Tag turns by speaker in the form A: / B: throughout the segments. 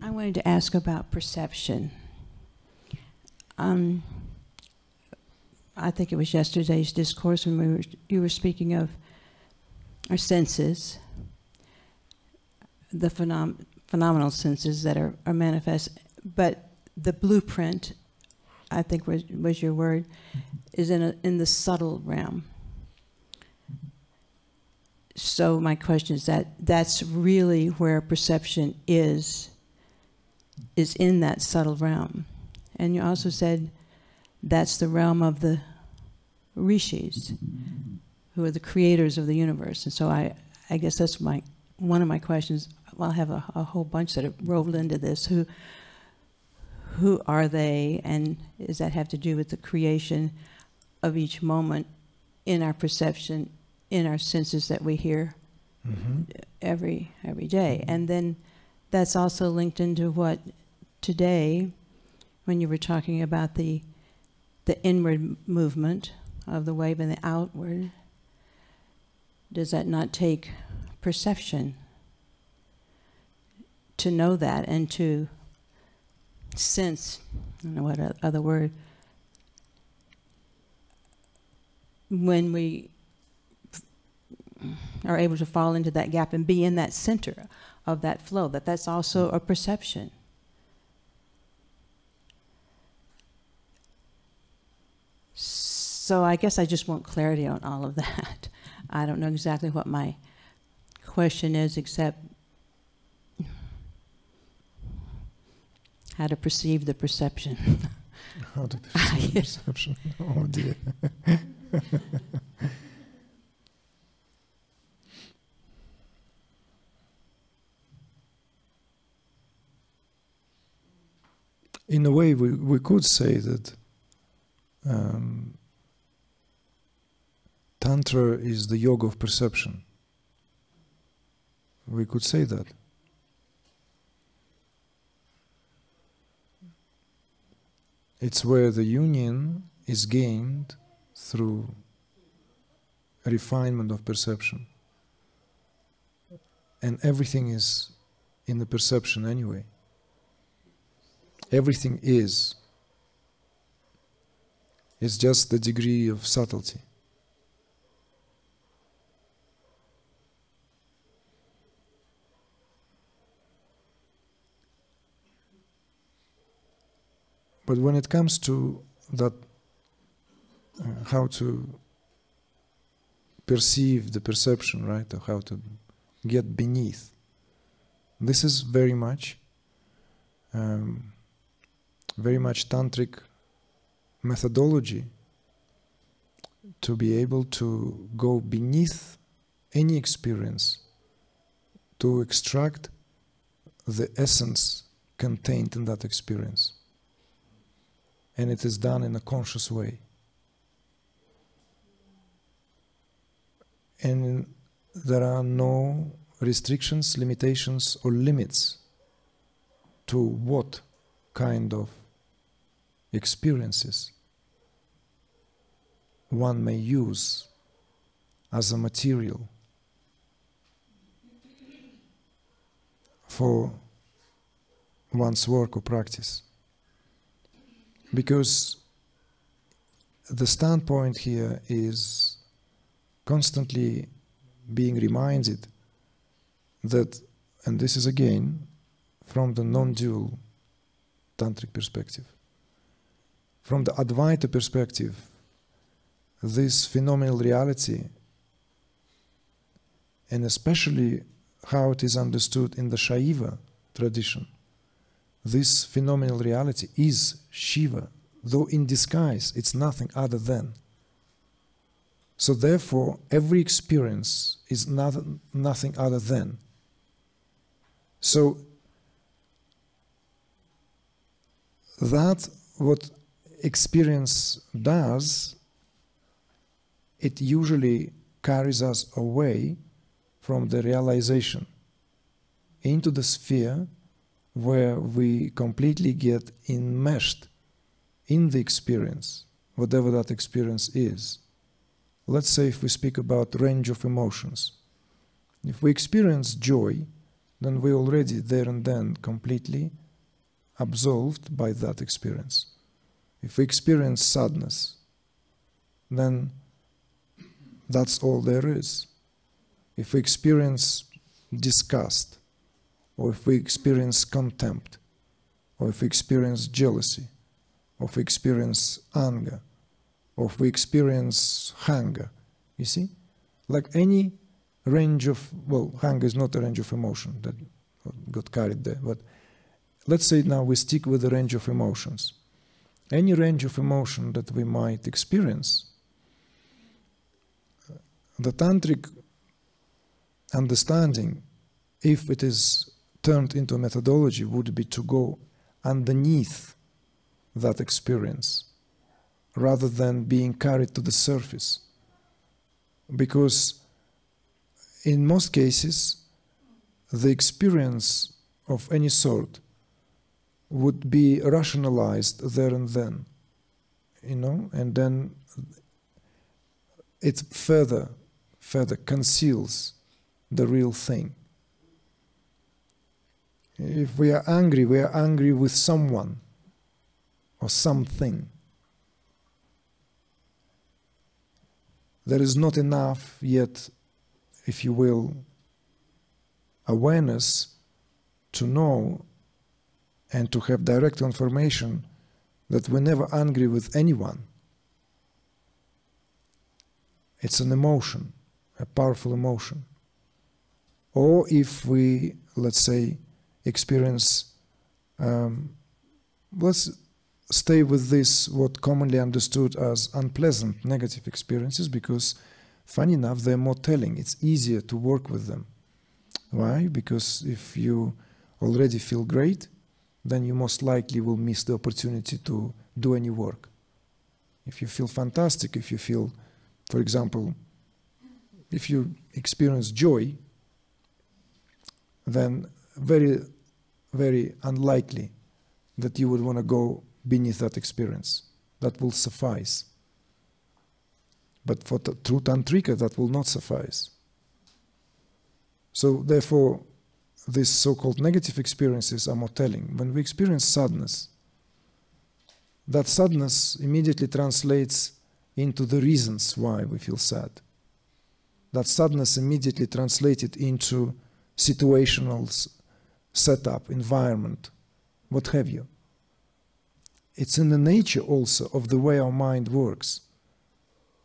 A: I wanted to ask about perception. I think it was yesterday's discourse when you were speaking of our senses, the phenomenal senses that are manifest, but the blueprint, I think was your word, is in the subtle realm. So my question is that's really where perception is in that subtle realm. And you also said that's the realm of the rishis, who are the creators of the universe. And so I guess that's one of my questions. Well, I have a whole bunch that have rolled into this. Who are they, and does that have to do with the creation of each moment in our perception, in our senses that we hear every day? And then that's also linked into what today, when you were talking about the inward movement of the wave and the outward, does that not take perception to know that and to sense, I don't know what other word, when we are able to fall into that gap and be in that center of that flow, that's also a perception? So I guess I just want clarity on all of that. I don't know exactly what my question is, except how to perceive the perception.
B: How to perceive the perception? Oh dear. In a way, we could say that Tantra is the yoga of perception. We could say that. It's where the union is gained through a refinement of perception. And everything is in the perception anyway. Everything is. It's just the degree of subtlety. But when it comes to that, how to perceive the perception, right, or how to get beneath, this is very much tantric methodology to be able to go beneath any experience, to extract the essence contained in that experience. And it is done in a conscious way. And there are no restrictions, limitations, or limits to what kind of experiences one may use as a material for one's work or practice. Because the standpoint here is constantly being reminded that, and this is again from the non-dual tantric perspective, from the Advaita perspective, this phenomenal reality, and especially how it is understood in the Shaiva tradition, this phenomenal reality is Shiva, though in disguise it's nothing other than. So therefore, every experience is nothing other than. So that what experience does, it usually carries us away from the realization into the sphere where we completely get enmeshed in the experience, whatever that experience is. Let's say if we speak about range of emotions. If we experience joy, then we're already there and then completely absolved by that experience. If we experience sadness, then that's all there is. If we experience disgust, or if we experience contempt, or if we experience jealousy, or if we experience anger, or if we experience hunger, you see? Like any range of, well, hunger is not a range of emotion, that got carried there, but let's say now we stick with the range of emotions. Any range of emotion that we might experience, the tantric understanding, if it is turned into a methodology, would be to go underneath that experience rather than being carried to the surface. Because in most cases, the experience of any sort would be rationalized there and then, you know, and then it further conceals the real thing. If we are angry with someone or something. There is not enough yet, if you will, awareness to know and to have direct information that we're never angry with anyone. It's an emotion, a powerful emotion. Or if we, let's say, experience, let's stay with this, what commonly understood as unpleasant negative experiences, because funny enough, they're more telling. It's easier to work with them. Why? Because if you already feel great, then you most likely will miss the opportunity to do any work. If you feel fantastic, if you feel, for example, if you experience joy, then very, very unlikely that you would want to go beneath that experience. That will suffice. But for true Tantrika, that will not suffice. So therefore, these so-called negative experiences are more telling. When we experience sadness, that sadness immediately translates into the reasons why we feel sad. That sadness immediately translated into situational setup, environment, what have you. It's in the nature also of the way our mind works.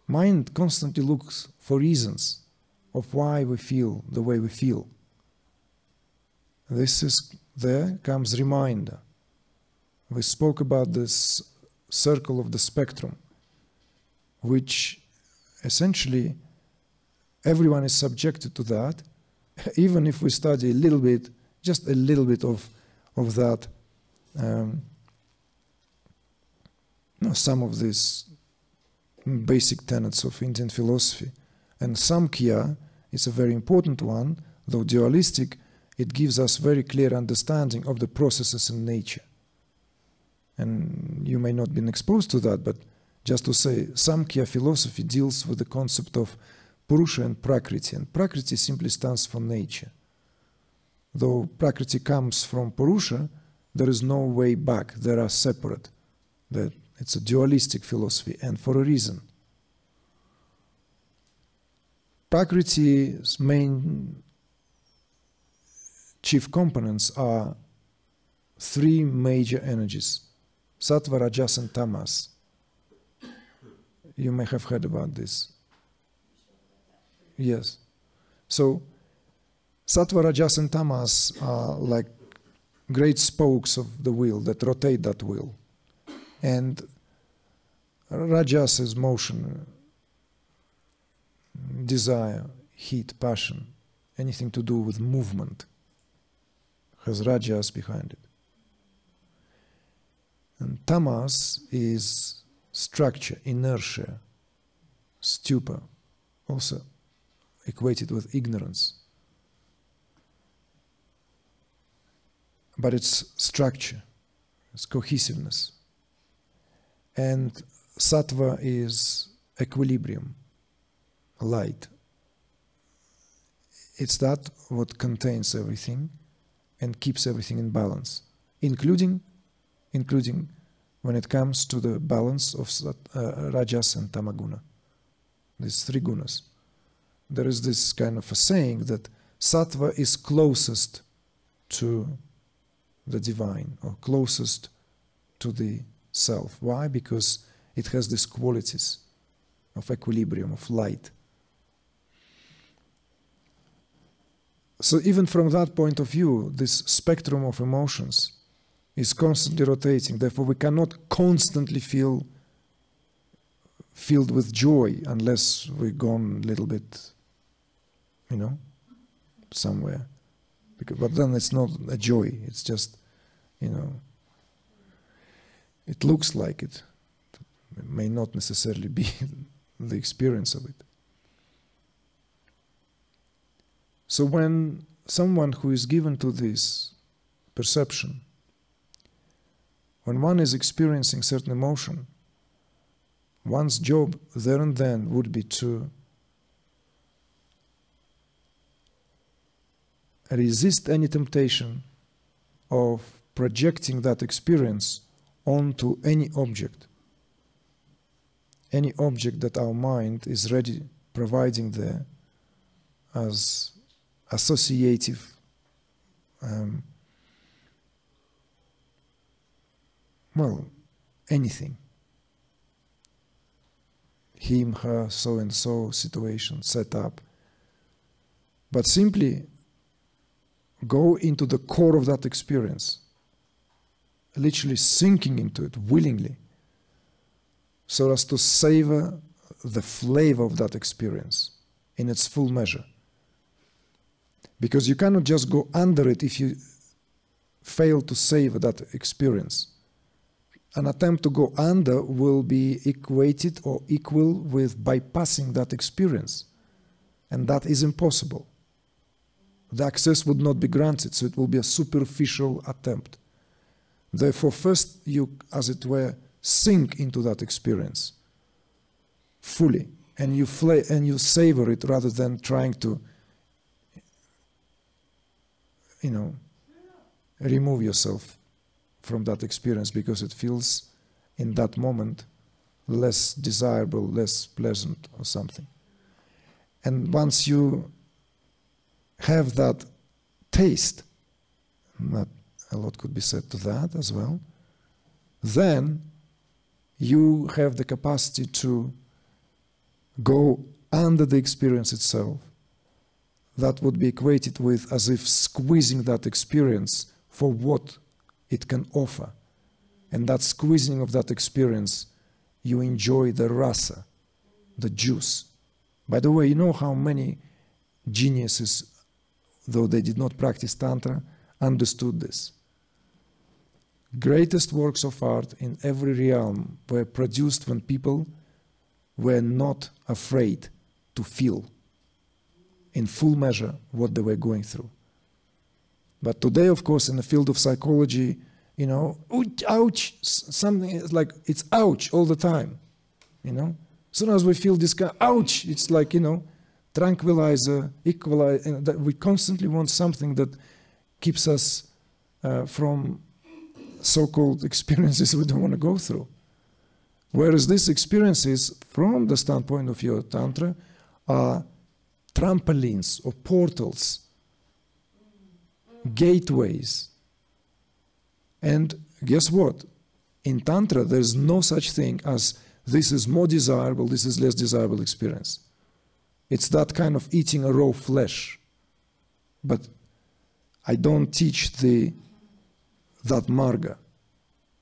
B: Mind constantly looks for reasons of why we feel the way we feel. There comes reminder. We spoke about this circle of the spectrum, which essentially everyone is subjected to that, even if we study a little bit, just a little bit of that, some of these basic tenets of Indian philosophy. And Samkhya is a very important one, though dualistic. It gives us very clear understanding of the processes in nature. And you may not have been exposed to that, but just to say, Samkhya philosophy deals with the concept of Purusha and Prakriti. And Prakriti simply stands for nature. Though Prakriti comes from Purusha, there is no way back. They are separate. It's a dualistic philosophy, and for a reason. Prakriti's main chief components are three major energies: Sattva, Rajas, and Tamas. You may have heard about this. Yes. So, Sattva, Rajas, and Tamas are like great spokes of the wheel that rotate that wheel. And Rajas is motion, desire, heat, passion, anything to do with movement has Rajas behind it. And Tamas is structure, inertia, stupor, also equated with ignorance. But it's structure, it's cohesiveness. And Sattva is equilibrium, light. It's that what contains everything. and keeps everything in balance, including when it comes to the balance of Rajas and Tamaguna, these three gunas. There is this kind of a saying that Sattva is closest to the divine, or closest to the self. Why? Because it has these qualities of equilibrium, of light. So even from that point of view, this spectrum of emotions is constantly rotating. Therefore, we cannot constantly feel filled with joy unless we've gone a little bit, somewhere. But then it's not a joy. It's just, it looks like it. It may not necessarily be the experience of it. So when someone who is given to this perception, when one is experiencing certain emotion, one's job there and then would be to resist any temptation of projecting that experience onto any object that our mind is ready providing there as associative anything. Him, her, so-and-so situation set up. But simply go into the core of that experience, literally sinking into it willingly, so as to savor the flavor of that experience in its full measure. Because you cannot just go under it if you fail to savor that experience. An attempt to go under will be equated or equal with bypassing that experience. And that is impossible. The access would not be granted, so it will be a superficial attempt. Therefore, first you, as it were, sink into that experience fully, and you savor it rather than trying to, remove yourself from that experience because it feels in that moment less desirable, less pleasant or something. And once you have that taste, not a lot could be said to that as well, then you have the capacity to go under the experience itself. That would be equated with as if squeezing that experience for what it can offer. And that squeezing of that experience, you enjoy the rasa, the juice. By the way, you know how many geniuses, though they did not practice Tantra, understood this. Greatest works of art in every realm were produced when people were not afraid to feel in full measure what they were going through. But today, of course, in the field of psychology, ouch, something is like, it's ouch all the time, As soon as we feel this kind of ouch, it's like, tranquilizer, equalizer, that we constantly want something that keeps us from so-called experiences we don't want to go through. Whereas these experiences, from the standpoint of your Tantra, are trampolines or portals, gateways. And guess what? In Tantra, there is no such thing as this is more desirable, this is less desirable experience. It's that kind of eating a raw flesh. But I don't teach that marga.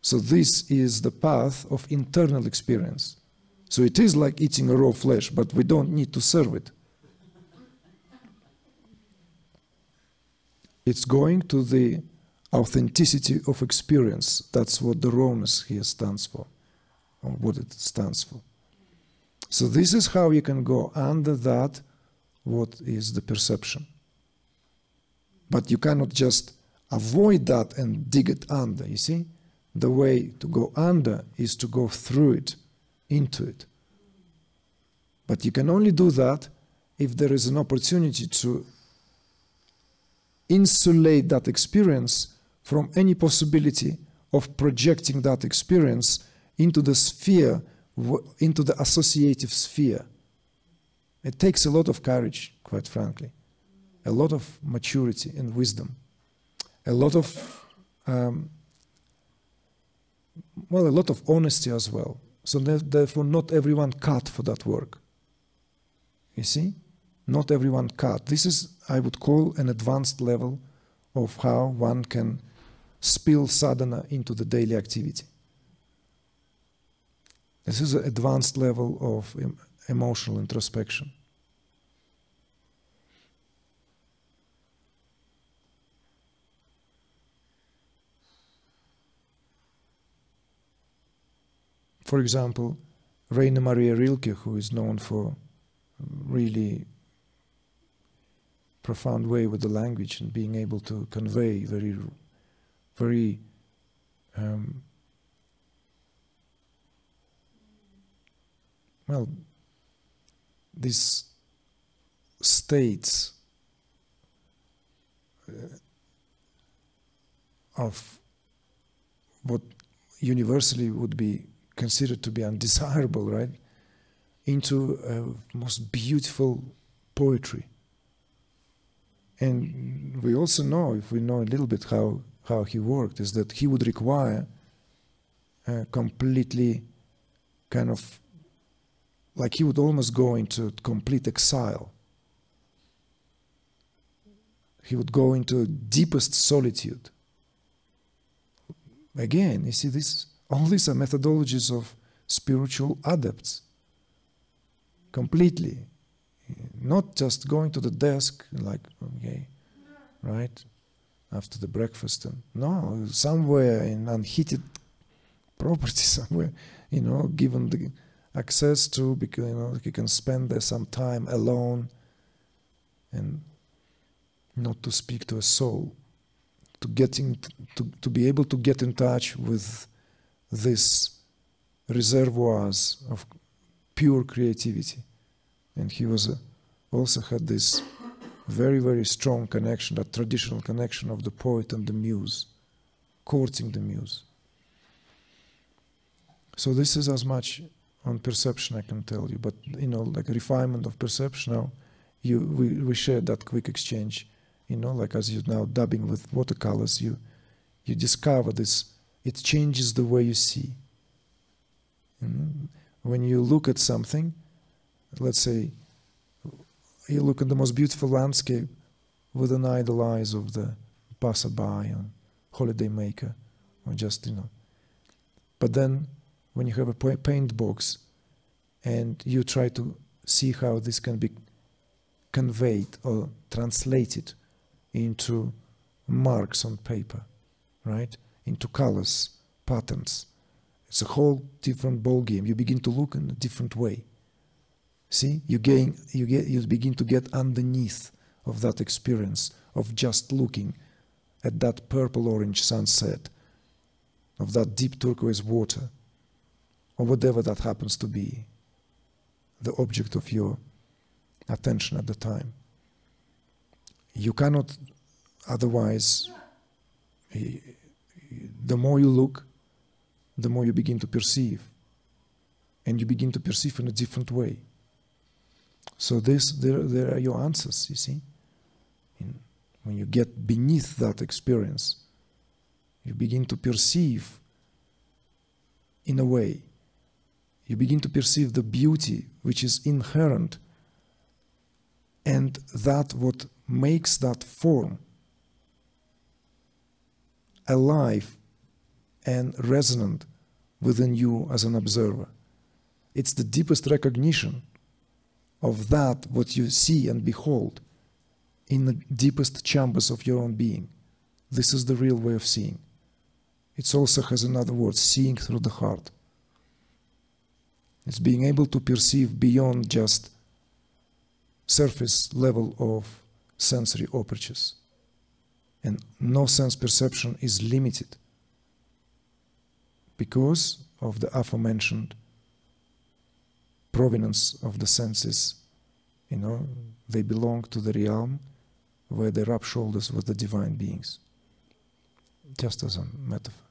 B: So this is the path of internal experience. So it is like eating a raw flesh, but we don't need to serve it. It's going to the authenticity of experience. That's what the rawness here stands for, or what it stands for. So this is how you can go under that, what is the perception. But you cannot just avoid that and dig it under, you see? The way to go under is to go through it, into it. But you can only do that if there is an opportunity to insulate that experience from any possibility of projecting that experience into the sphere, into the associative sphere. It takes a lot of courage, quite frankly, a lot of maturity and wisdom, a lot of, a lot of honesty as well. So therefore, not everyone cut for that work. You see? Not everyone cut. This is, I would call, an advanced level of how one can spill sadhana into the daily activity. This is an advanced level of emotional introspection. For example, Rainer Maria Rilke, who is known for really profound way with the language and being able to convey very these states of what universally would be considered to be undesirable, right, into most beautiful poetry. And we also know, if we know a little bit how he worked, is that he would require completely kind of, like he would almost go into complete exile. He would go into deepest solitude. Again, you see, all these are methodologies of spiritual adepts. Completely. Not just going to the desk, like, okay, right, after the breakfast. And no, somewhere in unheated property, somewhere, given the access to, because, he can spend there some time alone and not to speak to a soul, to be able to get in touch with these reservoirs of pure creativity. And he was also had this very, very strong connection, that traditional connection of the poet and the muse, courting the muse. So this is as much on perception I can tell you, but like a refinement of perception. Now, we shared that quick exchange. Like as you're now dabbing with watercolors, you discover this. It changes the way you see. When you look at something, let's say, you look at the most beautiful landscape with an idle eyes of the passerby or holiday maker, or just, But then, when you have a paint box and you try to see how this can be conveyed or translated into marks on paper, right? Into colors, patterns. It's a whole different ball game. You begin to look in a different way. See, you begin to get underneath of that experience of just looking at that purple-orange sunset, of that deep turquoise water, or whatever that happens to be, the object of your attention at the time. You cannot otherwise, the more you look, the more you begin to perceive. And you begin to perceive in a different way. So there are your answers, you see. When you get beneath that experience, you begin to perceive in a way. You begin to perceive the beauty which is inherent, and that what makes that form alive and resonant within you as an observer. It's the deepest recognition of that what you see and behold in the deepest chambers of your own being. This is the real way of seeing. It also has another word, seeing through the heart. It's being able to perceive beyond just surface level of sensory apertures. And no sense perception is limited because of the aforementioned provenance of the senses. They belong to the realm where they rub shoulders with the divine beings. Just as a metaphor.